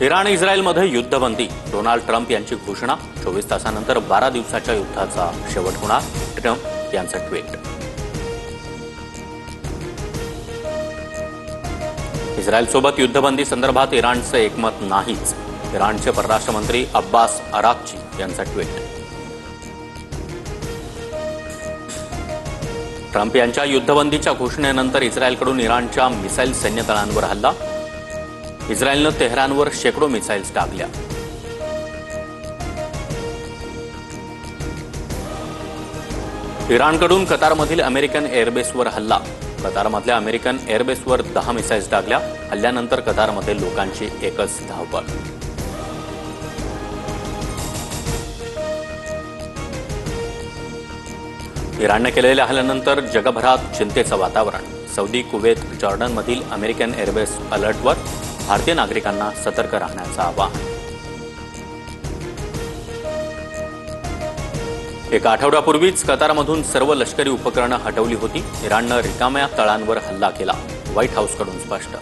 Iran इस्रायलमध्ये युद्धबंदी. Donald Trump यांची घोषणा. 24 तासानंतर 12 दिवसाच्या युद्धाचा शेवट होणार. ट्रम्प यांचं ट्विट. इस्रायलसोबत युद्धबंदी संदर्भात इराणचं एकमत नाहीच. इराणचे परराष्ट्र मंत्री अब्बास अराक्ची यांचा ट्विट. ट्रम्प यांच्या युद्धबंदीच्या घोषणेनंतर इस्रायलकडून इराणच्या मिसाईल सैन्यतळांवर हल्ला. इस्रायलनं तेहरानवर शेकडो मिसाईल्स टाकल्या. इराणकडून कतारमधील अमेरिकन एअरबेसवर हल्ला. कतारमधल्या अमेरिकन एअरबेसवर 10 मिसाईल्स टाकल्या. हल्ल्यानंतर कतारमध्ये लोकांची एकच धावपळ. इराणने केलेल्या हल्ल्यानंतर जगभरात चिंतेचं वातावरण. सौदी, कुवेत, जॉर्डनमधील अमेरिकन एअरबेस अलर्टवर. भारतीय नागरिकांना सतर्क राहण्याचं आवाहन. एका आठवड्यापूर्वीच कतारमधून सर्व लष्करी उपकरणं हटवली होती. इराणनं रिकाम्या तळांवर हल्ला केला. व्हाईट हाऊसकडून स्पष्ट.